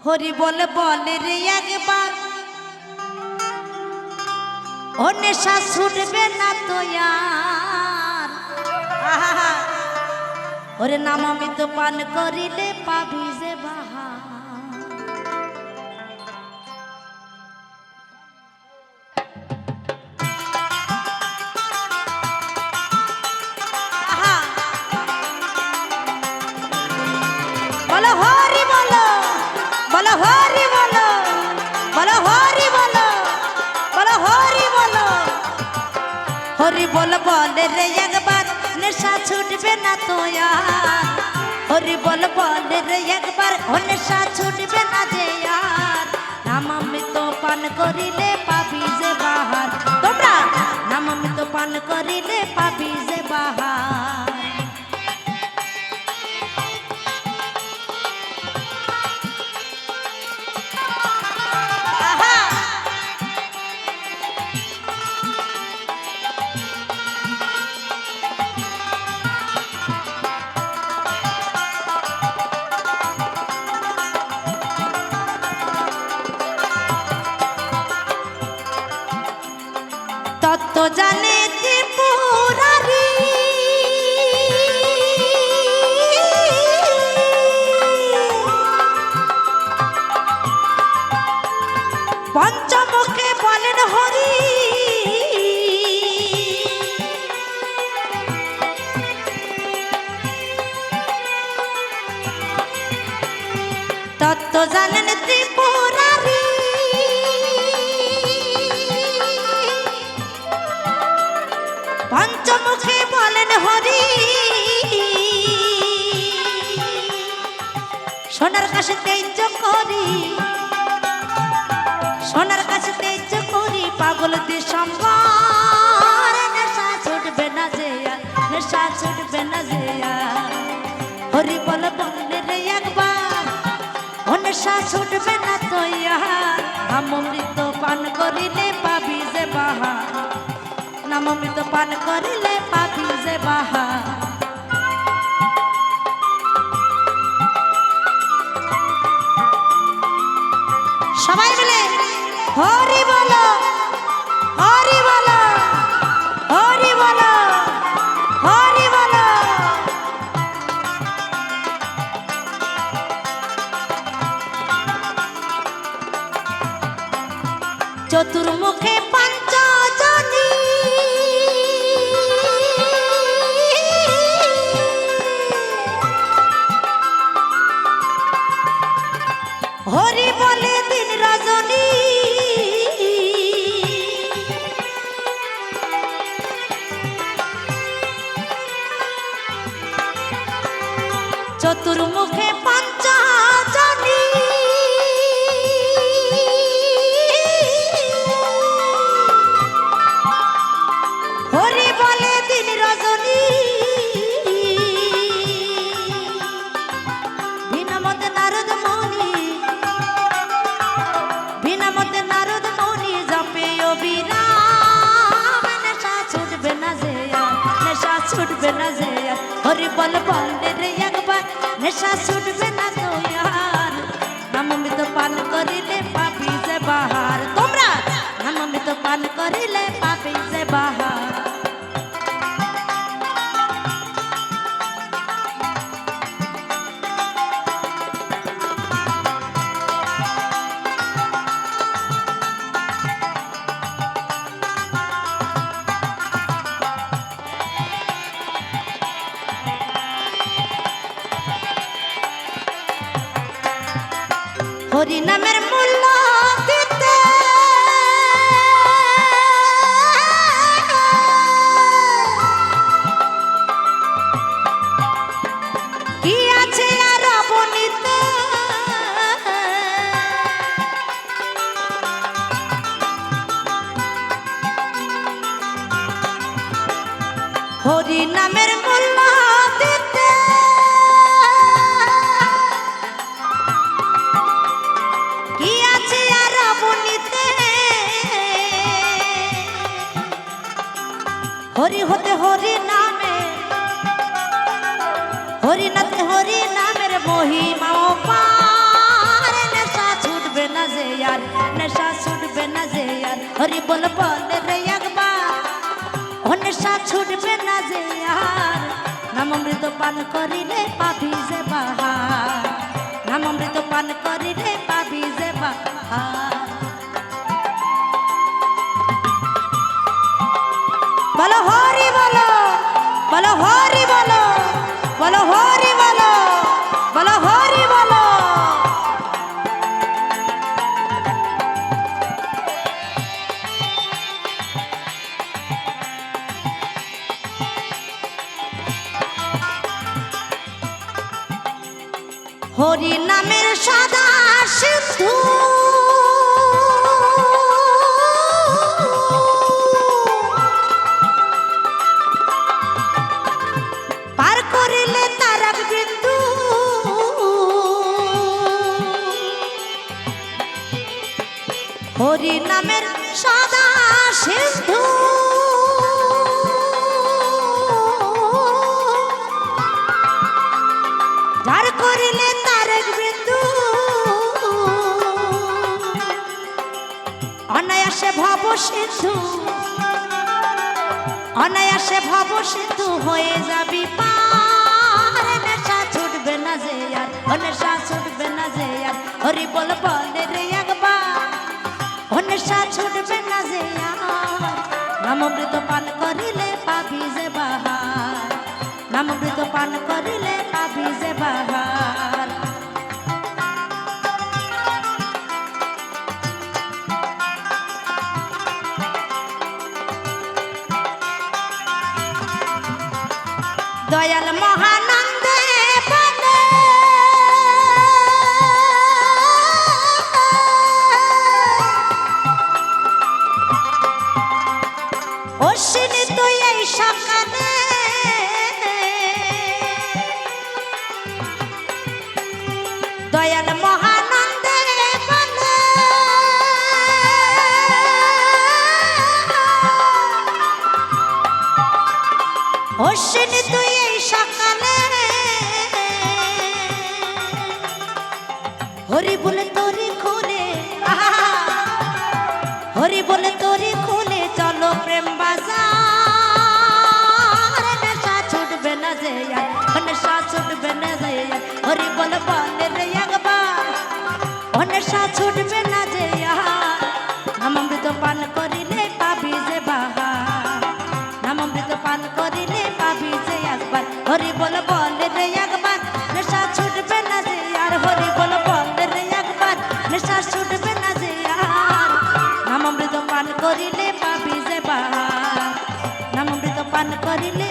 হরি বলে বলে রে একবার ও নেশা ছুটবে না তো यार ওরে নাম আমি তো পান করিলে পাবি যে বাহার বলো হরি বলো বলো হরি বলো বলো হরি বলো বলো হরি বলো হরি বল বলে রে একবার নেশা ছুটবে না তো यार হরি বল বলে রে একবার নেশা ছুটবে না যে यार নাম আমি তো পান করিলে পাবি যে বাহার তোমরা নাম আমি তো পান করিলে পাবি যে বাহার তত্ত্ব জানে ত্রিপুরারি পঞ্চমুখে বলেন হরি তত্ত্ব জানেন ত্রিপুরারি পঞ্চমুখে বলেন হরি সোনার কাছে তেজ করি সোনার কাছে তেজ করি পাগল দিশম্বর নেশা ছুটবে না যে নেশা ছুটবে না যে হরি বল বলে রে একবার ও নেশা ছুটবে না তো নাম অমৃত পান করিলে পাবি যে বাহার নাম অমৃত পান করিলে পাবি যে বাহার সবাই মিলে হরি বলো হরি বলো হরি বলো হরি বলো চতুর্মুখে পঞ্চজনী হরি বলে দিন রজনী চতুর্মুখে পঞ্চজনী হরি বলে দিন রজনী বিনামতে নারদ মুনি বিনামতে নারদ মুনি জপে অবিরাম নেশা ছুটবে না যে নেশা ছুটবে না যে হরি বল বলে রে একবার নেশা ছুটবে না তো यार নাম অমৃত পান করিলে পাবি যে বাহার তোমরা নাম অমৃত পান করিলে পাবি যে বাহার হরি নামের মূল্য দিতে কি আছে আর অবনীতে হরি নামের মূল্য দিতে কি আছে আর অবনীতে হরি হতে হরি নামে হরিনাথ হরি নামের মহিমা পার বল বলে রে একবার ও নেশা ছুটবে না যে আর নাম অমৃত পান করিলে পাবি যে বাহার নাম অমৃত পান করিলে পাবি যে বাহার বলো হরি বলো বলো হরি বলো বলো হরি বলো বলো হরি বলো হরি নামের সদা সিন্ধু পার করিলে তারক বিন্দু হরি নামের সদা সিন্ধু যার করিলে তারক বিন্দু অনায়াসে ভব সিন্ধু অনায়াসে ভব সিন্ধু হয়ে যাবি পার নেশা ছুটবে না যে আর নেশা ছুটবে না যে আর হরি বল বলে রে একবার নেশা ছুটবে না যে আর নাম অমৃত পান করিলে পাবি যে বাহার নাম অমৃত পান করিলে পাবি যে বাহার দয়াল মহানন্দে বলে অশ্বিনী তুই এই সকালে দয়াল মহানন্দে বলে অশ্বিনী তুই এই সকালে হরি বলে তোরি খুলে হরি বলে তোরি খুলে চলো প্রেম বাজার নেশা ছুটবে না যে নেশা ছুটবে না যে হরি বল বলে রে একবার নেশা ছুটবে না যে নাম অমৃত পান করিলে পাবি যে বাহার নাম অমৃত পান করিলে পাবি যে একবার হরি বল বলে রে একবার নেশা ছুটবে না যে আর হরি বল বলে রে একবার নেশা ছুটবে না যে আর নাম অমৃত পান করিলে পাবি যে বাহার নাম অমৃত পান করিলে